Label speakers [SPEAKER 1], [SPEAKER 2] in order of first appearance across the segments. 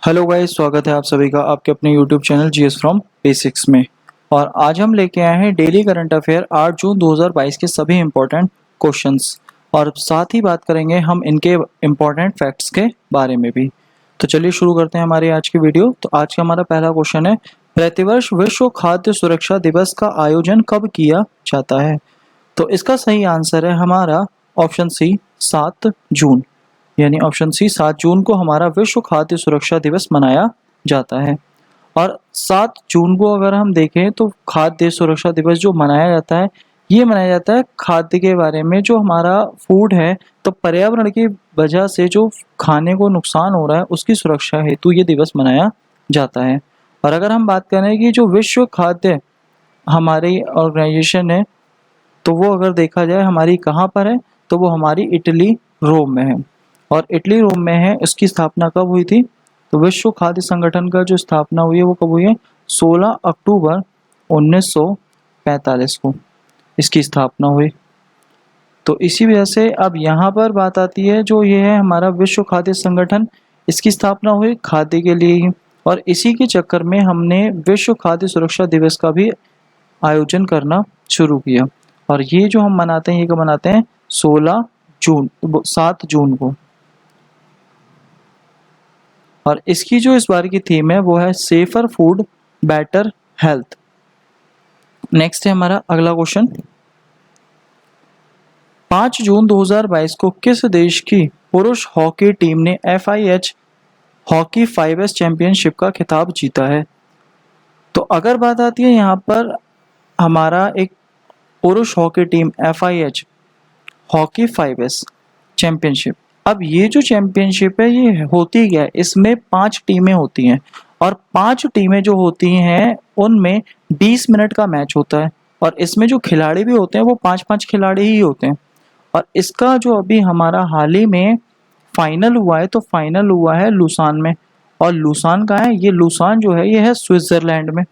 [SPEAKER 1] Hello guys, स्वागत है आप सभी का आपके अपने YouTube channel GS from basics में। और आज हम लेके आए हैं डेली करंट अफेयर 8 जून 2022 के सभी इम्पोर्टेंट क्वेश्चंस और साथ ही बात करेंगे हम इनके इम्पोर्टेंट फैक्ट्स के बारे में भी। तो चलिए शुरू करते हैं हमारी आज की वीडियो। तो आज का हमारा पहला क्वेश्चन है, प्रतिवर्ष विश्व खाद्य सुरक्षा दिवस का आयोजन कब किया जाता है? तो इसका सही आंसर है हमारा ऑप्शन सी 7 जून, यानी ऑप्शन सी 7 जून को हमारा विश्व खाद्य सुरक्षा दिवस मनाया जाता है। और 7 जून को अगर हम देखें तो खाद्य सुरक्षा दिवस जो मनाया जाता है, ये मनाया जाता है खाद्य के बारे में, जो हमारा फूड है तो पर्यावरण की वजह से जो खाने को नुकसान हो रहा है उसकी सुरक्षा हेतु ये दिवस मनाया जाता है। और अगर हम बात करें कि जो विश्व खाद्य हमारी ऑर्गेनाइजेशन है, तो वो अगर देखा जाए हमारी कहाँ पर है, तो वो हमारी इटली रोम में है। और इटली रोम में है, इसकी स्थापना कब हुई थी? तो विश्व खाद्य संगठन का जो स्थापना हुई है वो कब हुई है? 16 अक्टूबर 1945 को इसकी स्थापना हुई। तो इसी वजह से अब यहाँ पर बात आती है, जो ये है हमारा विश्व खाद्य संगठन, इसकी स्थापना हुई खाद्य के लिए ही। और इसी के चक्कर में हमने विश्व खाद्य सुरक्षा दिवस का भी आयोजन करना शुरू किया। और ये जो हम मनाते हैं, ये कब मनाते हैं? 16 जून 7 जून को। और इसकी जो इस बार की थीम है वो है safer food better health. Next है हमारा अगला क्वेश्चन, 5 जून 2022 को किस देश की पुरुष हॉकी टीम ने FIH हॉकी 5S चैंपियनशिप का खिताब जीता है? तो अगर बात आती है यहाँ पर हमारा एक पुरुष hockey team FIH hockey 5S championship, अब ये जो चैंपियनशिप है ये होती क्या है? इसमें 5 टीमें होती हैं और 5 टीमें जो होती हैं उनमें 20 मिनट का मैच होता है। और इसमें जो खिलाड़ी भी होते हैं वो 5-5 खिलाड़ी ही होते हैं। और इसका जो अभी हमारा हाल ही में फाइनल हुआ है, तो फाइनल हुआ है लुसान में। और लुसान कहाँ है? ये लुसान जो है ये है स्विट्जरलैंड में।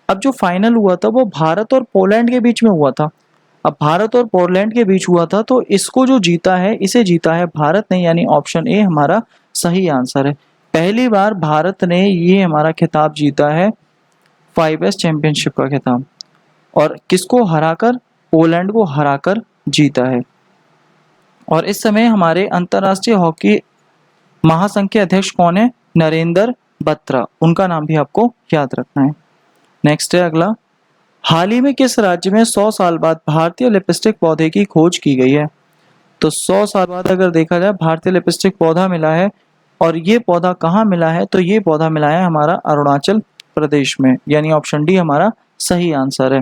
[SPEAKER 1] अब जो फाइनल हुआ था वो भारत और पोलैंड के बीच में हुआ था। अब भारत और पोलैंड के बीच हुआ था, तो इसको जो जीता है, इसे जीता है भारत ने, यानी ऑप्शन ए हमारा सही आंसर है। पहली बार भारत ने ये हमारा खिताब जीता है 5S चैंपियनशिप का खिताब। और किसको हराकर? पोलैंड को हराकर जीता है। और इस समय हमारे अंतर्राष्ट्रीय हॉकी महासंघ के अध्यक्ष कौन है? नरेंद्र बत्रा, उनका नाम भी आपको याद रखना है। नेक्स्ट है अगला, हाल ही में किस राज्य में 100 साल बाद भारतीय लिपस्टिक पौधे की खोज की गई है? तो 100 साल बाद अगर देखा जाए भारतीय लिपस्टिक पौधा मिला है। और ये पौधा कहाँ मिला है? तो ये पौधा मिला है हमारा अरुणाचल प्रदेश में, यानी ऑप्शन डी हमारा सही आंसर है।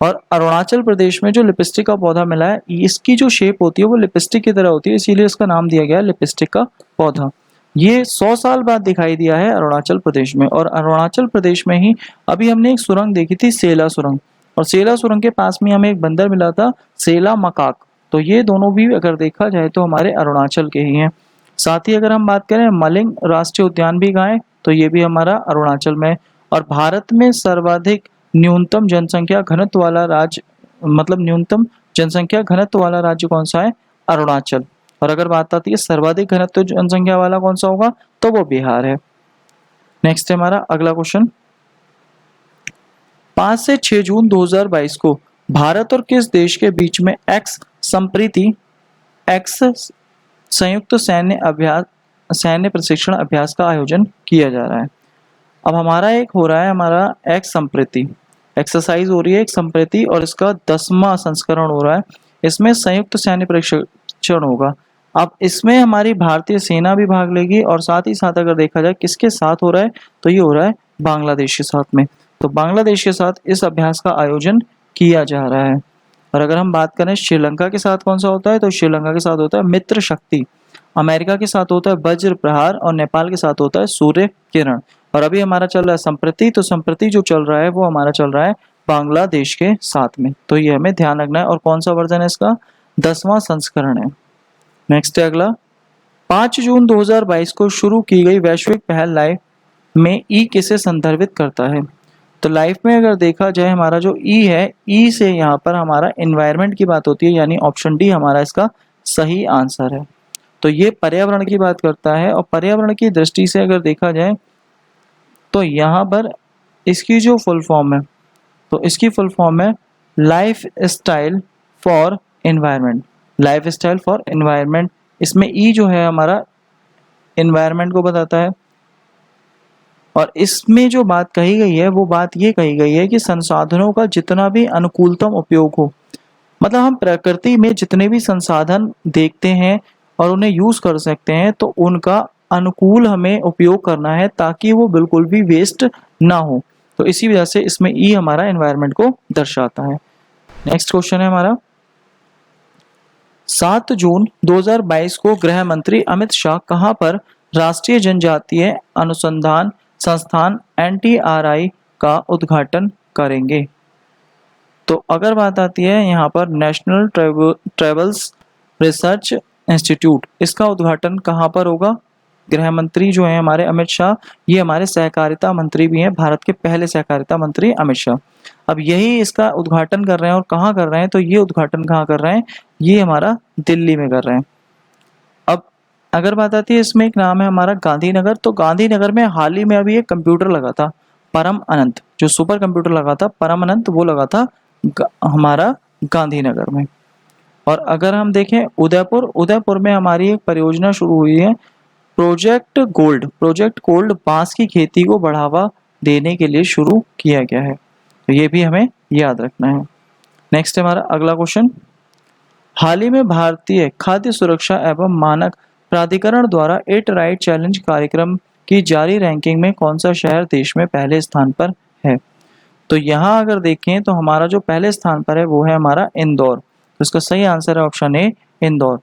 [SPEAKER 1] और अरुणाचल प्रदेश में जो लिपस्टिक का पौधा मिला है, इसकी जो शेप होती है वो लिपस्टिक की तरह होती है, इसीलिए इसका नाम दिया गया है लिपस्टिक का पौधा। ये 100 साल बाद दिखाई दिया है अरुणाचल प्रदेश में। और अरुणाचल प्रदेश में ही अभी हमने एक सुरंग देखी थी, सेला सुरंग। और सेला सुरंग के पास में हमें एक बंदर मिला था, सेला मकाक। तो ये दोनों भी अगर देखा जाए तो हमारे अरुणाचल के ही हैं। साथ ही अगर हम बात करें मलिंग राष्ट्रीय उद्यान भी कहाँ है? तो ये भी हमारा अरुणाचल में। और भारत में सर्वाधिक न्यूनतम जनसंख्या घनत्व वाला राज्य, मतलब न्यूनतम जनसंख्या घनत्व वाला राज्य कौन सा है? अरुणाचल। और अगर बात आती है सर्वाधिक घनत्व जनसंख्या वाला कौन सा होगा? तो वो बिहार है। नेक्स्ट है हमारा अगला क्वेश्चन, 5 से 6 जून 2022 को भारत और किस देश के बीच में एक्स संयुक्त सैन्य प्रशिक्षण अभ्यास का आयोजन किया जा रहा है? अब हमारा एक हो रहा है हमारा एक्स संप्रीति एक्सरसाइज हो रही है, एक संप्रीति, और इसका 10वां संस्करण हो रहा है। इसमें संयुक्त सैन्य प्रशिक्षण होगा। अब इसमें हमारी भारतीय सेना भी भाग लेगी, और साथ ही साथ अगर देखा जाए किसके साथ हो रहा है, तो ये हो रहा है बांग्लादेश के साथ में। तो बांग्लादेश के साथ इस अभ्यास का आयोजन किया जा रहा है। और अगर हम बात करें श्रीलंका के साथ कौन सा होता है, तो श्रीलंका के साथ होता है मित्र शक्ति, अमेरिका के साथ होता है वज्र प्रहार, और नेपाल के साथ होता है सूर्य किरण। और अभी हमारा चल रहा है संप्रति, तो संप्रति जो चल रहा है वो हमारा चल रहा है बांग्लादेश के साथ में। तो ये हमें ध्यान रखना है। और कौन सा वर्जन है इसका? 10वां संस्करण है। नेक्स्ट है अगला, 5 जून 2022 को शुरू की गई वैश्विक पहल लाइफ में ई किसे संदर्भित करता है? तो लाइफ में अगर देखा जाए हमारा जो ई है, ई से यहाँ पर हमारा एनवायरनमेंट की बात होती है, यानी ऑप्शन डी हमारा इसका सही आंसर है। तो ये पर्यावरण की बात करता है। और पर्यावरण की दृष्टि से अगर देखा जाए तो यहाँ पर इसकी जो फुल फॉर्म है, तो इसकी फुल फॉर्म है life style for environment. Life style for environment, इसमें ई जो है हमारा एनवायरनमेंट को बताता है। और इसमें जो बात कही गई है वो बात ये कही गई है कि संसाधनों का जितना भी अनुकूलतम उपयोग हो, मतलब हम प्रकृति में जितने भी संसाधन देखते हैं और उन्हें यूज कर सकते हैं तो उनका अनुकूल हमें उपयोग करना है ताकि वो बिल्कुल भी वेस्ट ना हो। तो इसी वजह से इसमें ई हमारा एनवायरनमेंट को दर्शाता है। नेक्स्ट क्वेश्चन है हमारा, 7 जून 2022 को गृह मंत्री अमित शाह कहां पर राष्ट्रीय जनजातीय अनुसंधान संस्थान NTRI का उद्घाटन करेंगे? तो अगर बात आती है यहाँ पर नेशनल ट्रेवल्स रिसर्च इंस्टीट्यूट, इसका उद्घाटन कहाँ पर होगा? गृह मंत्री जो है हमारे अमित शाह, ये हमारे सहकारिता मंत्री भी हैं, भारत के पहले सहकारिता मंत्री अमित शाह। अब यही इसका उद्घाटन कर रहे हैं और कहाँ कर रहे हैं? तो ये उद्घाटन कहाँ कर रहे हैं? ये हमारा दिल्ली में कर रहे हैं। अब अगर बात आती है, इसमें एक नाम है हमारा गांधीनगर। तो गांधीनगर में हाल ही में अभी एक कंप्यूटर लगा था परम अनंत, जो सुपर कंप्यूटर लगा था परम अनंत, वो लगा था हमारा गांधीनगर में। और अगर हम देखें उदयपुर, उदयपुर में हमारी एक परियोजना शुरू हुई है प्रोजेक्ट गोल्ड। प्रोजेक्ट गोल्ड बांस की खेती को बढ़ावा देने के लिए शुरू किया गया है, तो ये भी हमें याद रखना है। नेक्स्ट है हमारा अगला क्वेश्चन, हाल ही में भारतीय खाद्य सुरक्षा एवं मानक प्राधिकरण द्वारा इट राइट चैलेंज कार्यक्रम की जारी रैंकिंग में कौन सा शहर देश में पहले स्थान पर है? तो यहाँ अगर देखें तो हमारा जो पहले स्थान पर है वो है हमारा इंदौर। तो इसका सही आंसर है ऑप्शन ए, इंदौर।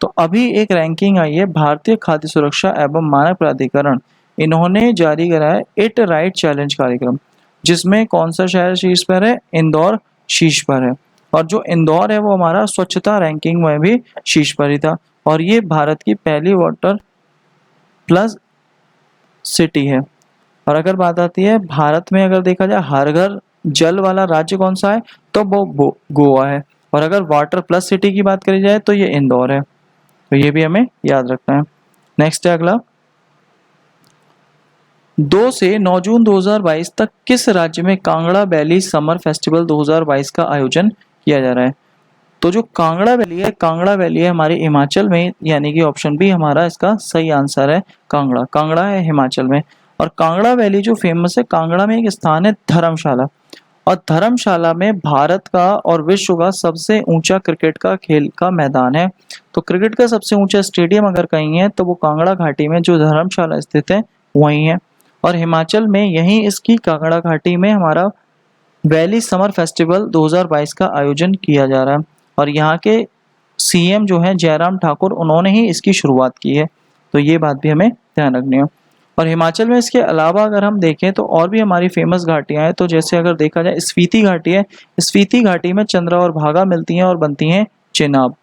[SPEAKER 1] तो अभी एक रैंकिंग आई है भारतीय खाद्य सुरक्षा एवं मानक प्राधिकरण, इन्होंने जारी करा है इट राइट चैलेंज कार्यक्रम, जिसमें कौन सा शहर शीर्ष पर है? इंदौर शीर्ष पर है। और जो इंदौर है वो हमारा स्वच्छता रैंकिंग में भी शीर्ष पर ही था, और ये भारत की पहली वाटर प्लस सिटी है। और अगर बात आती है भारत में अगर देखा जाए हर घर जल वाला राज्य कौन सा है, तो वो गोवा है। और अगर वाटर प्लस सिटी की बात करी जाए तो ये इंदौर है, तो ये भी हमें याद रखना है। नेक्स्ट है अगला, 2 से 9 जून 2022 तक किस राज्य में कांगड़ा वैली समर फेस्टिवल 2022 का आयोजन किया जा रहा है? तो जो कांगड़ा वैली है, कांगड़ा वैली है हमारे हिमाचल में, यानी कि ऑप्शन बी हमारा इसका सही आंसर है। कांगड़ा, कांगड़ा है हिमाचल में। और कांगड़ा वैली जो फेमस है, कांगड़ा में एक स्थान है धर्मशाला, और धर्मशाला में भारत का और विश्व का सबसे ऊंचा क्रिकेट का खेल का मैदान है। तो क्रिकेट का सबसे ऊंचा स्टेडियम अगर कहीं है तो वो कांगड़ा घाटी में जो धर्मशाला स्थित है वहीं है। और हिमाचल में यहीं इसकी कांगड़ा घाटी में हमारा वैली समर फेस्टिवल 2022 का आयोजन किया जा रहा है। और यहाँ के CM जो है जयराम ठाकुर, उन्होंने ही इसकी शुरुआत की है, तो ये बात भी हमें ध्यान रखनी है। और हिमाचल में इसके अलावा अगर हम देखें तो और भी हमारी फेमस घाटियां हैं। तो जैसे अगर देखा जाए स्पीति घाटी है, स्पीति घाटी में चंद्रा और भागा मिलती हैं और बनती हैं चेनाब।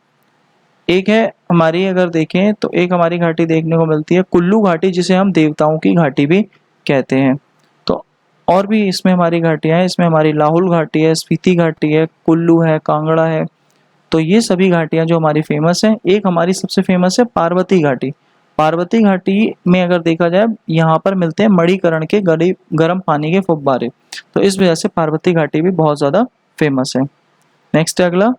[SPEAKER 1] एक है हमारी अगर देखें तो एक हमारी घाटी देखने को मिलती है कुल्लू घाटी, जिसे हम देवताओं की घाटी भी कहते हैं। तो और भी इसमें हमारी घाटियां हैं, इसमें हमारी लाहौल घाटी है, स्पीति घाटी है, कुल्लू है, कांगड़ा है। तो ये सभी घाटियां जो हमारी फेमस हैं। एक हमारी सबसे फेमस है पार्वती घाटी। पार्वती घाटी में अगर देखा जाए यहाँ पर मिलते हैं मणिकरण के गर्म पानी के फुब्बारे, तो इस वजह से पार्वती घाटी भी बहुत ज़्यादा फेमस है। नेक्स्ट है अगला,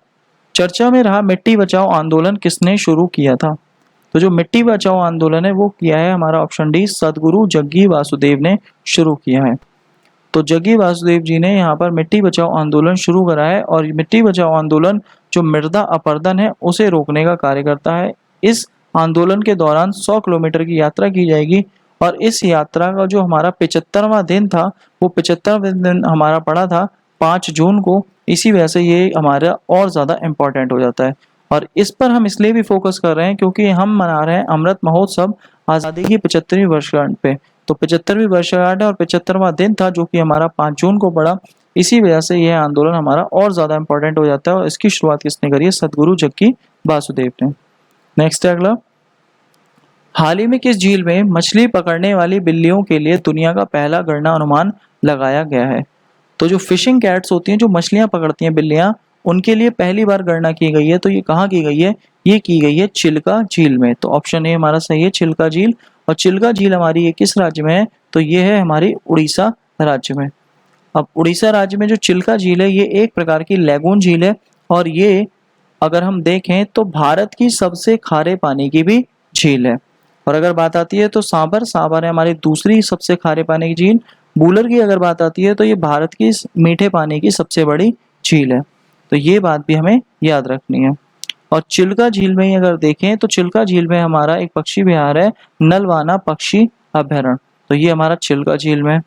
[SPEAKER 1] चर्चा में रहा मिट्टी बचाओ आंदोलन किसने शुरू किया था? तो जो मिट्टी बचाओ आंदोलन है वो किया है हमारा ऑप्शन डी, सदगुरु जग्गी वासुदेव ने शुरू किया है। तो जग्गी वासुदेव जी ने यहाँ पर मिट्टी बचाओ आंदोलन शुरू करा है। और मिट्टी बचाओ आंदोलन जो मृदा अपरदन है उसे रोकने का कार्य करता है। इस आंदोलन के दौरान 100 किलोमीटर की यात्रा की जाएगी, और इस यात्रा का जो हमारा 75वां दिन था वो 75वां दिन हमारा पड़ा था 5 जून को। इसी वजह से ये हमारा और ज़्यादा इम्पोर्टेंट हो जाता है। और इस पर हम इसलिए भी फोकस कर रहे हैं क्योंकि हम मना रहे हैं अमृत महोत्सव आज़ादी की 75वीं वर्षगांठ पे। तो 75वीं वर्षगांठ है और 75वां दिन था जो कि हमारा 5 जून को पड़ा। इसी वजह से यह आंदोलन हमारा और ज़्यादा इम्पोर्टेंट हो जाता है। और इसकी शुरुआत किसने करी है? सदगुरु जग्गी वासुदेव ने। नेक्स्ट है अगला, हाल ही में किस झील में मछली पकड़ने वाली बिल्लियों के लिए दुनिया का पहला गणना अनुमान लगाया गया है? तो जो फिशिंग कैट्स होती हैं, जो मछलियां पकड़ती हैं बिल्लियां, उनके लिए पहली बार गणना की गई है। तो ये कहाँ की गई है? ये की गई है चिल्का झील में। तो ऑप्शन ए हमारा सही है, चिल्का झील। और चिल्का झील हमारी ये किस राज्य में है? तो ये है हमारी उड़ीसा राज्य में। अब उड़ीसा राज्य में जो चिल्का झील है ये एक प्रकार की लैगून झील है और ये अगर हम देखें तो भारत की सबसे खारे पानी की भी झील है। और अगर बात आती है तो सांबर है हमारी दूसरी सबसे खारे पानी की झील। बूलर की अगर बात आती है तो ये भारत की मीठे पानी की सबसे बड़ी झील है। तो ये बात भी हमें याद रखनी है। और चिल्का झील में ही अगर देखें तो चिल्का झील में हमारा एक पक्षी विहार है नलवाना पक्षी अभ्यारण्य। तो ये हमारा चिल्का झील में,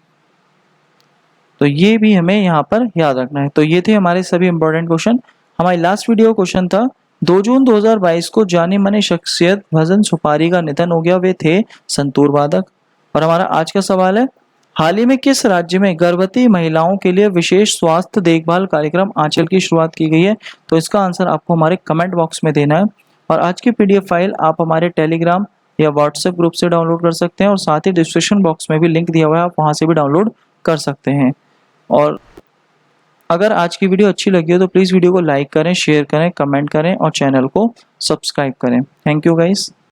[SPEAKER 1] तो ये भी हमें यहाँ पर याद रखना है। तो ये थे हमारे सभी इंपॉर्टेंट क्वेश्चन। हमारी लास्ट वीडियो क्वेश्चन था 2 जून 2022 को जाने माने शख्सियत भजन सुपारी का निधन हो गया, वे थे संतूर वादक। और हमारा आज का सवाल है हाल ही में किस राज्य में गर्भवती महिलाओं के लिए विशेष स्वास्थ्य देखभाल कार्यक्रम आंचल की शुरुआत की गई है? तो इसका आंसर आपको हमारे कमेंट बॉक्स में देना है। और आज की PDF फाइल आप हमारे टेलीग्राम या व्हाट्सएप ग्रुप से डाउनलोड कर सकते हैं और साथ ही डिस्क्रिप्शन बॉक्स में भी लिंक दिया हुआ है, आप वहां से भी डाउनलोड कर सकते हैं। और अगर आज की वीडियो अच्छी लगी हो तो प्लीज़ वीडियो को लाइक करें, शेयर करें, कमेंट करें और चैनल को सब्सक्राइब करें। Thank you guys.